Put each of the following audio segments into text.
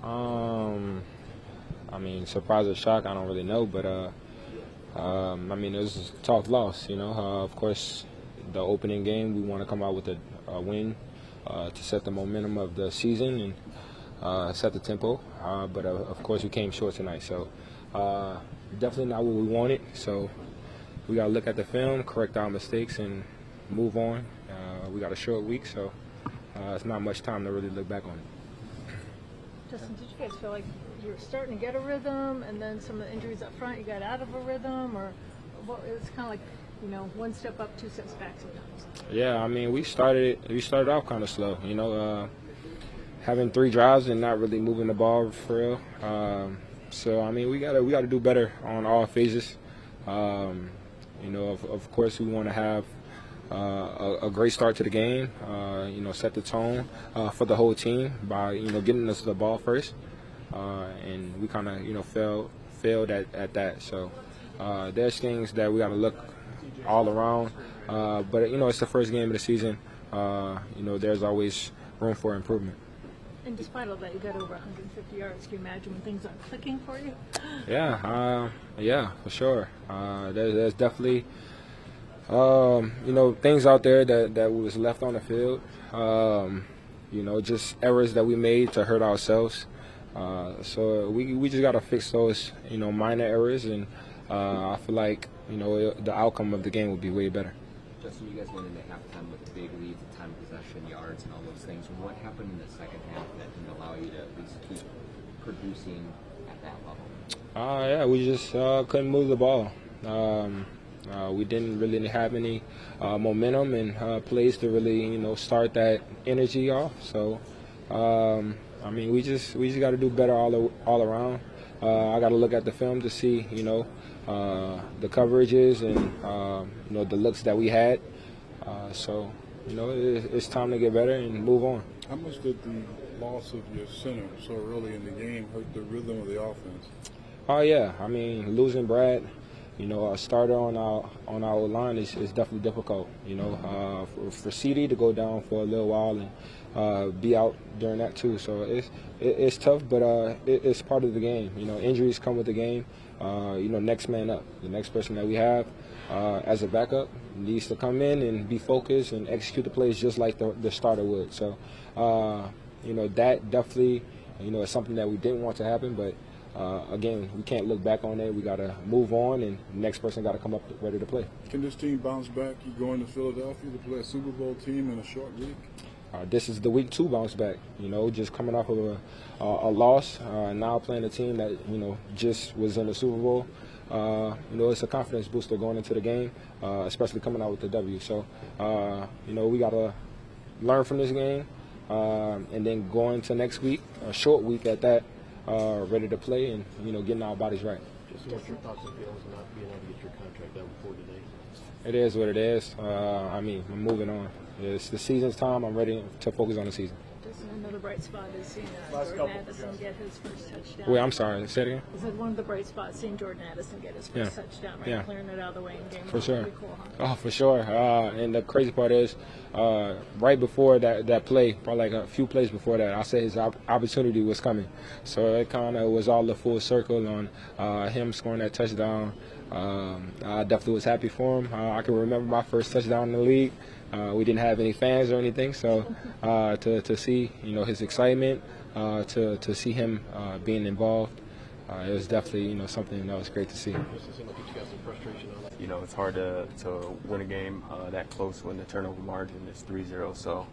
I mean, surprise or shock, I don't really know, but I mean, it was a tough loss. Of course, the opening game, we want to come out with a win to set the momentum of the season and set the tempo. But of course, we came short tonight, so definitely not what we wanted. So we got to look at the film, correct our mistakes, and move on. We got a short week, so it's not much time to really look back on it. Justin, did you guys feel like you were starting to get a rhythm, and then some of the injuries up front, you got out of a rhythm, or what? It was kind of like, one step up, two steps back sometimes. Yeah, I mean, we started off kind of slow. Having 3 drives and not really moving the ball for real. So I mean, we gotta do better on all phases. Of course, we want to have a great start to the game. Set the tone for the whole team by getting us the ball first. And we kind of failed at that. So there's things that we got to look all around. But it's the first game of the season. There's always room for improvement. And despite all that, you got over 150 yards. Can you imagine when things aren't clicking for you? Yeah, for sure. There's definitely things out there that was left on the field. Just errors that we made to hurt ourselves. So we just got to fix those, minor errors, and I feel like, the outcome of the game will be way better. Justin, you guys went into halftime with a big lead, time of possession, yards, and all those things. What happened in the second half that didn't allow you to at least keep producing at that level? Yeah, we just couldn't move the ball. We didn't really have any momentum and plays to really, start that energy off. So, I mean, we just got to do better all around. I got to look at the film to see, the coverages and the looks that we had. So, it's time to get better and move on. How much did the loss of your center so early in the game hurt the rhythm of the offense? Oh yeah, I mean, losing Brad, a starter on our line is definitely difficult. For CD to go down for a little while and be out during that too. So it's tough, but it's part of the game. Injuries come with the game. Next man up. The next person that we have as a backup needs to come in and be focused and execute the plays just like the starter would. So, that definitely, is something that we didn't want to happen, but again, we can't look back on it. We got to move on, and the next person got to come up ready to play. Can this team bounce back? You going to Philadelphia to play a Super Bowl team in a short week? This is the week 2 bounce back. Just coming off of a loss, now playing a team that just was in the Super Bowl. It's a confidence booster going into the game, especially coming out with the W. So, we got to learn from this game, and then going to next week, a short week at that. Ready to play and getting our bodies right. Just what's your thoughts and feelings on not being able to get your contract out before today? It is what it is. I mean, I'm moving on. It's the season's time. I'm ready to focus on the season. Just another bright spot is seeing Jordan Addison get his first touchdown. Wait, I'm sorry. Say it again. Is it one of the bright spots seeing Jordan Addison get his first touchdown, right? Clearing it out of the way in game. For sure. Pretty cool, huh? Oh, for sure. And the crazy part is, right before that play, probably like a few plays before that, I said his opportunity was coming. So it kind of was all a full circle on him scoring that touchdown. I definitely was happy for him. I can remember my first touchdown in the league. We didn't have any fans or anything, so to see his excitement, to see him being involved, it was definitely something that was great to see. It's hard to win a game that close when the turnover margin is 3-0. So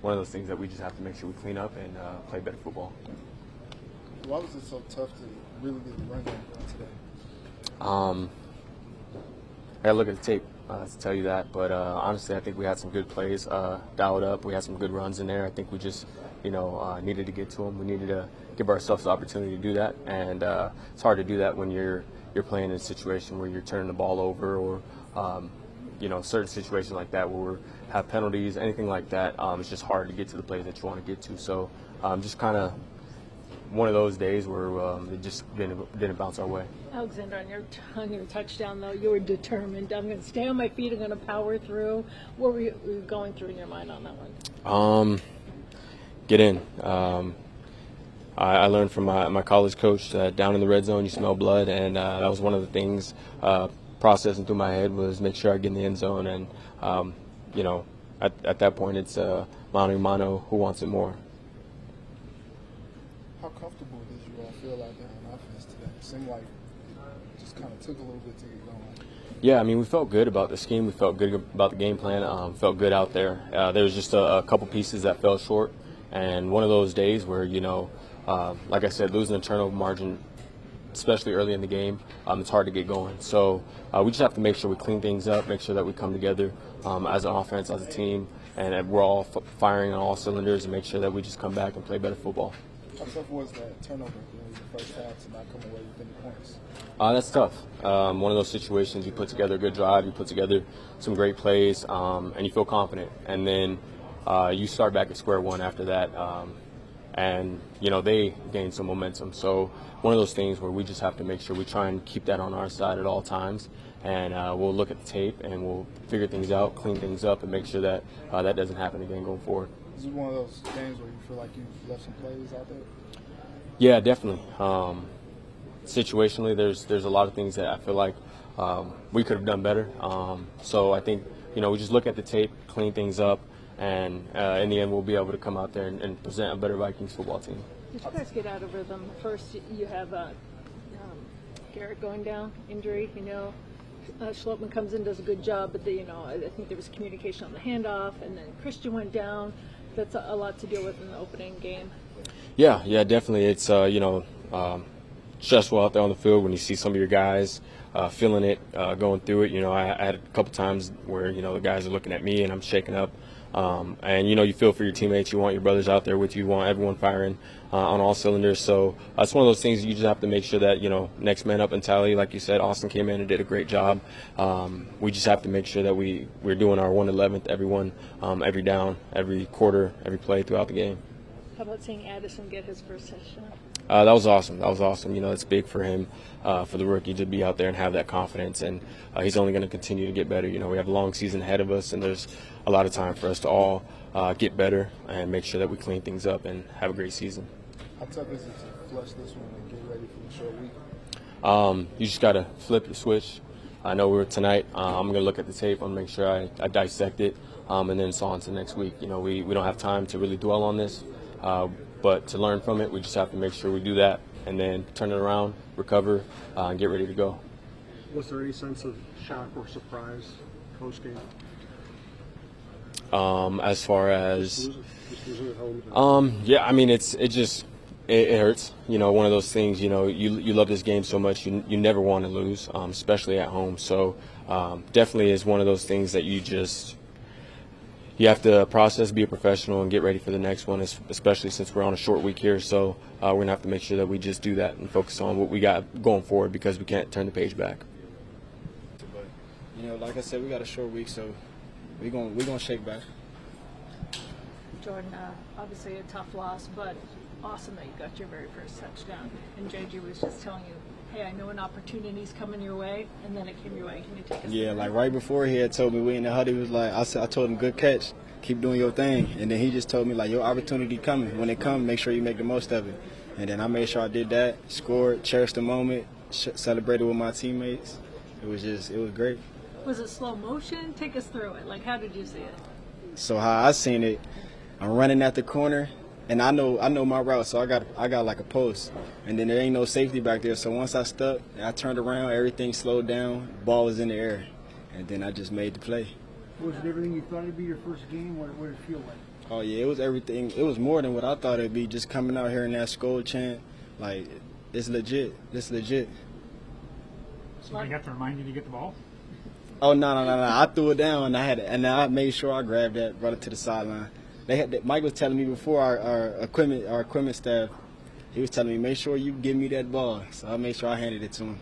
one of those things that we just have to make sure we clean up and play better football. Why was it so tough to really get the run game today? I gotta look at the tape to tell you that, but honestly, I think we had some good plays dialed up. We had some good runs in there. I think we just, needed to get to them. We needed to give ourselves the opportunity to do that, and it's hard to do that when you're playing in a situation where you're turning the ball over, or certain situations like that where we have penalties, anything like that. It's just hard to get to the plays that you want to get to. So just kind of one of those days where it just didn't bounce our way. Alexander, on your touchdown, though, you were determined. I'm going to stay on my feet. I'm going to power through. What were you going through in your mind on that one? Get in. I learned from my college coach that down in the red zone you smell blood, and that was one of the things processing through my head was make sure I get in the end zone. And at that point it's mano a mano, who wants it more. How comfortable did you all feel out there on offense today? It seemed like it just kind of took a little bit to get going. Yeah, I mean, we felt good about the scheme. We felt good about the game plan. Felt good out there. There was just a couple pieces that fell short, and one of those days where, like I said, losing the turnover margin, especially early in the game, it's hard to get going. So we just have to make sure we clean things up, make sure that we come together as an offense, as a team, and we're all firing on all cylinders, and make sure that we just come back and play better football. How tough was that turnover in the first half to not come away with any points? That's tough. One of those situations, you put together a good drive, you put together some great plays, and you feel confident. And then you start back at square one after that, and, they gain some momentum. So one of those things where we just have to make sure we try and keep that on our side at all times. And we'll look at the tape and we'll figure things out, clean things up, and make sure that that doesn't happen again going forward. Is it one of those games where you feel like you left some plays out there? Yeah, definitely. Situationally, there's a lot of things that I feel like we could have done better. So I think, we just look at the tape, clean things up, and in the end we'll be able to come out there and present a better Vikings football team. Did you guys get out of rhythm? First, you have Garrett going down, injury, Schlottman comes in, does a good job, but I think there was communication on the handoff, and then Christian went down. That's a lot to deal with in the opening game. Yeah, definitely. It's stressful out there on the field when you see some of your guys feeling it, going through it. I had a couple times where the guys are looking at me and I'm shaking up, and you feel for your teammates. You want your brothers out there with you. You want everyone firing on all cylinders. So it's one of those things you just have to make sure that next man up mentality. Like you said, Austin came in and did a great job. We just have to make sure that we're doing our 1/11th, everyone, every down, every quarter, every play throughout the game. How about seeing Addison get his first touchdown? That was awesome. It's big for him, for the rookie to be out there and have that confidence, and he's only going to continue to get better. We have a long season ahead of us, and there's a lot of time for us to all get better and make sure that we clean things up and have a great season. How tough is it to flush this one and get ready for the short week? You just got to flip the switch. I know tonight. I'm going to look at the tape. I'm going to make sure I dissect it, and then it's on to next week. We don't have time to really dwell on this. But to learn from it, we just have to make sure we do that and then turn it around, recover, and get ready to go. Was there any sense of shock or surprise post-game? As far as just losing at home? Yeah, I mean, it hurts. One of those things. You love this game so much, you never want to lose, especially at home. So definitely is one of those things that you have to process, be a professional, and get ready for the next one, especially since we're on a short week here. So we're going to have to make sure that we just do that and focus on what we got going forward because we can't turn the page back. But, like I said, we got a short week, so we're gonna shake back. Jordan, obviously a tough loss, but awesome that you got your very first touchdown. And JJ was just telling you, hey, I know an opportunity's coming your way, and then it came your way. Can you take us Yeah, through like that? right before he had told me we in the huddle, he was like, I told him, good catch, keep doing your thing. And then he just told me, like, your opportunity coming. When it comes, make sure you make the most of it. And then I made sure I did that, scored, cherished the moment, celebrated with my teammates. It was great. Was it slow motion? Take us through it. Like, how did you see it? So how I seen it, I'm running at the corner, and I know my route, so I got like a post, and then there ain't no safety back there. So once I stuck, I turned around, everything slowed down, ball was in the air, and then I just made the play. Was it everything you thought it'd be your first game? What did it feel like? Oh yeah, it was everything. It was more than what I thought it'd be. Just coming out here in that skull chant, like it's legit. It's legit. Somebody got to remind you to get the ball? Oh no! I threw it down, and I made sure I grabbed that, brought it to the sideline. Mike was telling me before our equipment staff, he was telling me, make sure you give me that ball. So I made sure I handed it to him.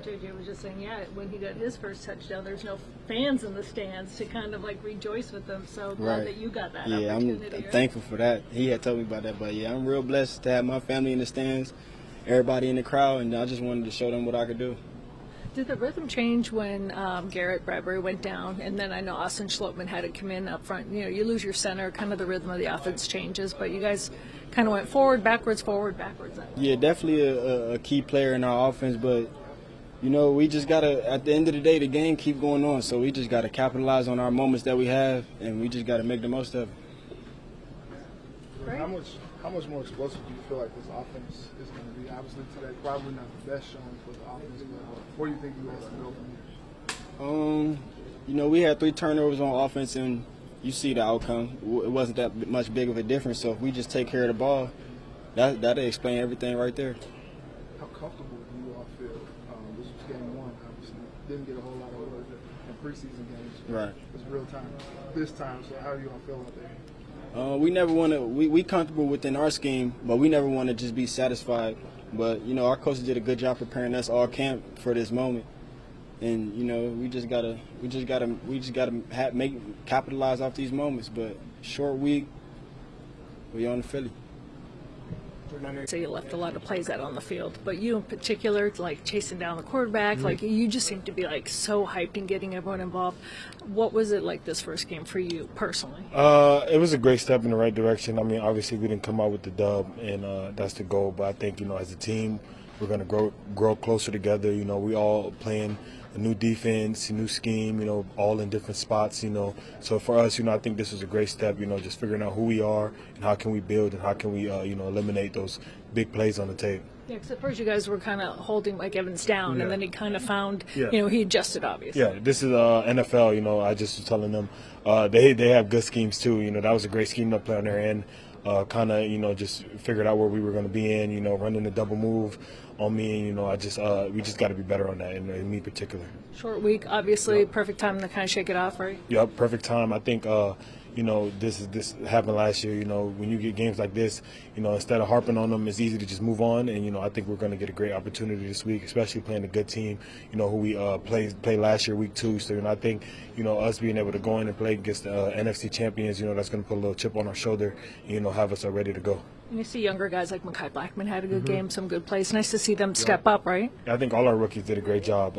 JJ was just saying, when he got his first touchdown, there's no fans in the stands to kind of like rejoice with them. So glad that you got that opportunity. I'm thankful for that. He had told me about that, but I'm real blessed to have my family in the stands, everybody in the crowd, and I just wanted to show them what I could do. Did the rhythm change when Garrett Bradbury went down, and then I know Austin Schlottman had to come in up front? You know, you lose your center, kind of the rhythm of the offense changes, but you guys kind of went forward, backwards. Yeah, definitely a key player in our offense, but you know, we just gotta, at the end of the day, the game keep going on, so we just gotta capitalize on our moments that we have, and we just gotta make the most of it. Right. How much more explosive do you feel like this offense is going to be? Obviously today, probably not the best showing for the offense, but where do you think you guys can go from here? You know, we had 3 turnovers on offense, and you see the outcome. It wasn't that much big of a difference. So if we just take care of the ball, that'll explain everything right there. How comfortable do you all feel? This was game 1, obviously. Didn't get a whole lot of work in preseason games. Right. It's real time this time. So how do you all feel out there? We never want to. We comfortable within our scheme, but we never want to just be satisfied. But you know, our coaches did a good job preparing us all camp for this moment, and you know, we just gotta capitalize off these moments. But short week, we on to Philly. So you left a lot of plays out on the field, but you in particular, like chasing down the quarterback, like you just seem to be like so hyped and getting everyone involved. What was it like this first game for you personally? It was a great step in the right direction. I mean, obviously we didn't come out with the dub, and that's the goal. But I think, you know, as a team, we're going to grow closer together. You know, we all playing a new defense, a new scheme, you know, all in different spots, you know. So for us, you know, I think this is a great step, you know, just figuring out who we are and how can we build and how can we, you know, eliminate those big plays on the tape. Yeah, because at first you guys were kind of holding Mike Evans down, and then he kind of found, Yeah. you know, he adjusted, obviously. Yeah, this is NFL, you know. I just was telling them they have good schemes too. You know, that was a great scheme to play on their end. Kind of, you know, just figured out where we were going to be in, you know, running the double move on me. And, you know, we just got to be better on that, in me particular. Short week, obviously, perfect time to kind of shake it off, right? Yep, perfect time. I think, you know, this happened last year. You know, when you get games like this, you know, instead of harping on them, it's easy to just move on. And, you know, I think we're going to get a great opportunity this week, especially playing a good team, you know, who we played last year, week 2. So, you know, I think, you know, us being able to go in and play against the NFC champions, you know, that's going to put a little chip on our shoulder and, you know, have us ready to go. And you see younger guys like Mekhi Blackman had a good game, some good plays. Nice to see them step up, right? I think all our rookies did a great job.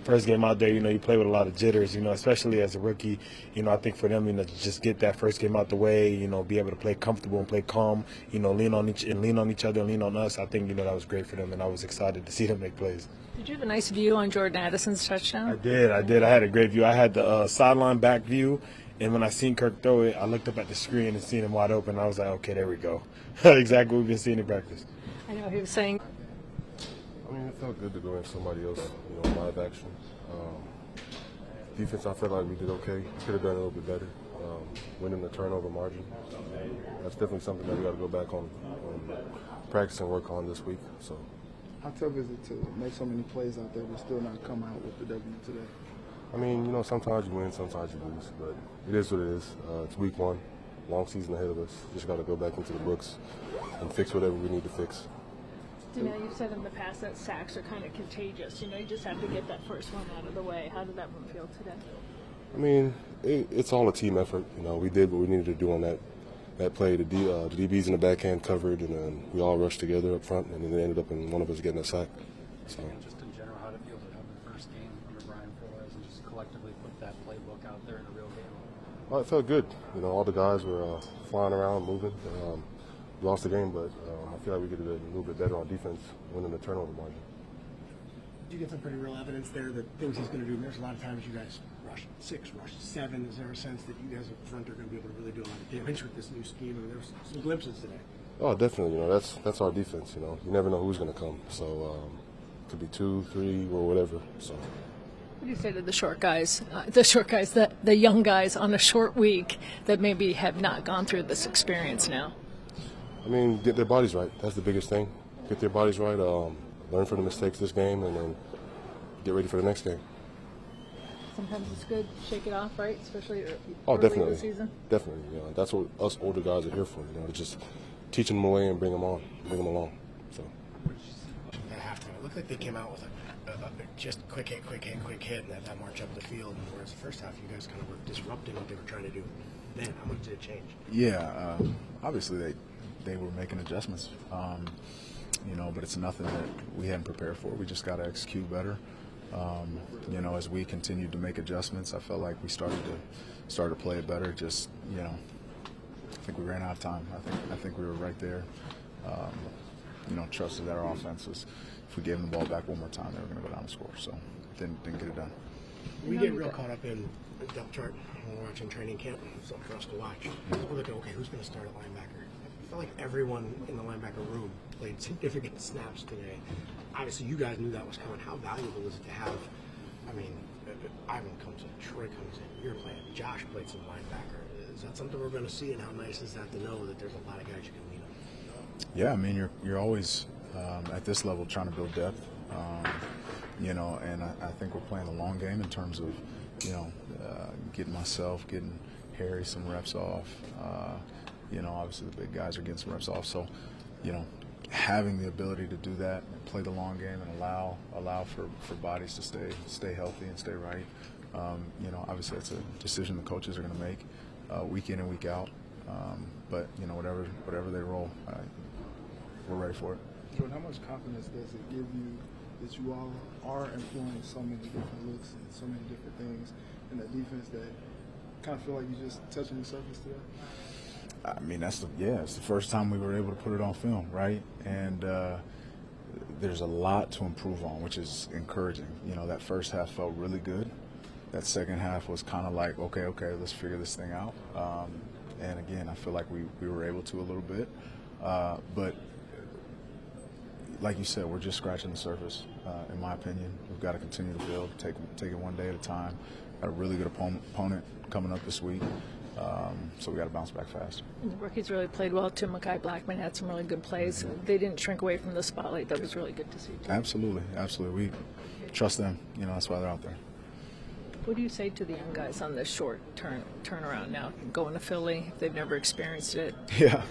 First game out there, you know, you play with a lot of jitters, you know, especially as a rookie. You know, I think for them, you know, to just get that first game out the way, you know, be able to play comfortable and play calm, you know, lean on each other and lean on us. I think, you know, that was great for them, and I was excited to see them make plays. Did you have a nice view on Jordan Addison's touchdown? I did. I had a great view. I had the sideline back view, and when I seen Kirk throw it, I looked up at the screen and seen him wide open. I was like, okay, there we go. Exactly what we've been seeing in practice. I know he was saying. I mean, it felt good to go in somebody else, you know, live action. Defense, I felt like we did okay. Could have done a little bit better. Winning the turnover margin. That's definitely something that we got to go back on practice and work on this week. So. How tough is it to make so many plays out there but still not come out with the W today? I mean, you know, sometimes you win, sometimes you lose, but it is what it is. It's week 1, long season ahead of us. Just got to go back into the books and fix whatever we need to fix. Danielle, you've said in the past that sacks are kind of contagious. You know, you just have to get that first one out of the way. How did that one feel today? I mean, it's all a team effort. You know, we did what we needed to do on that play. The DBs in the backhand covered, and then we all rushed together up front, and then it ended up in one of us getting a sack. So. Just in general, how did it feel to have the first game under Brian Flores and just collectively put that playbook out there in a real game? Well, it felt good. You know, all the guys were flying around, moving. We lost the game, but I feel like we could have been a little bit better on defense, winning the turnover margin. Did you get some pretty real evidence there that things he's going to do? There's a lot of times you guys rush 6, rush 7. Is there a sense that you guys up front are going to be able to really do a lot of damage with this new scheme? I mean, there was some glimpses today. Oh, definitely. You know, that's our defense. You know, you never know who's going to come. So it could be 2, 3, or whatever. So. What do you say to the short guys, the young guys on a short week that maybe have not gone through this experience now? I mean, get their bodies right. That's the biggest thing. Get their bodies right. Learn from the mistakes this game, and then get ready for the next game. Sometimes it's good to shake it off, right? Especially early definitely. in the season. Definitely. You know, that's what us older guys are here for. You know, to just teach them away and bring them along. So. At halftime, it looked like they came out with a just quick hit, and that march up the field. Whereas the first half, you guys kind of were disrupting what they were trying to do. Then, how much did it change? Yeah, obviously they were making adjustments. You know, but it's nothing that we hadn't prepared for. We just got to execute better. You know, as we continued to make adjustments, I felt like we started to play it better. Just, you know, I think we ran out of time. I think we were right there. You know, trusted that our offenses, if we gave them the ball back one more time, they were going to go down and score. So didn't get it done. We get real caught up in the depth chart when we're watching training camp. It's something for us to watch. We're looking, okay, who's going to start at linebacker? I felt like everyone in the linebacker room played significant snaps today. Obviously, you guys knew that was coming. How valuable is it to have? I mean, Ivan comes in, Troy comes in, you're playing. Josh played some linebacker. Is that something we're going to see? And how nice is that to know that there's a lot of guys you can lean on? Yeah, I mean, you're always at this level trying to build depth. You know, and I think we're playing the long game in terms of, you know, getting Harry some reps off. You know, obviously the big guys are getting some reps off. So, you know, having the ability to do that, play the long game, and allow for bodies to stay healthy and stay right. You know, obviously that's a decision the coaches are going to make week in and week out. But you know, whatever they roll, we're ready for it. Jordan, how much confidence does it give you that you all are employing so many different looks and so many different things in that defense that kind of feel like you're just touching the surface today? I mean, it's the first time we were able to put it on film, right? And there's a lot to improve on, which is encouraging. You know, that first half felt really good. That second half was kind of like, okay, let's figure this thing out. And again, I feel like we were able to a little bit. But like you said, we're just scratching the surface, in my opinion. We've got to continue to build, take it one day at a time. Got a really good opponent coming up this week. So we got to bounce back fast. And the rookies really played well too. Mekhi Blackman had some really good plays. They didn't shrink away from the spotlight. That was really good to see too. Absolutely. We trust them. You know, that's why they're out there. What do you say to the young guys on this short turnaround now, going to Philly if they've never experienced it? Yeah.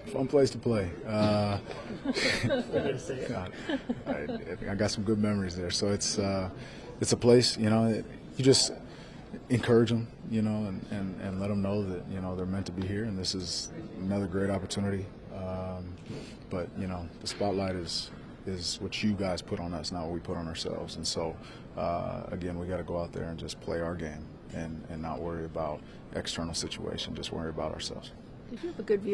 Fun place to play. God, I got some good memories there. So it's a place, you know, you just encourage them, you know, and let them know that, you know, they're meant to be here, and this is another great opportunity. But, you know, the spotlight is what you guys put on us, not what we put on ourselves. And so, again, we got to go out there and just play our game and not worry about external situation, just worry about ourselves. Did you have a good view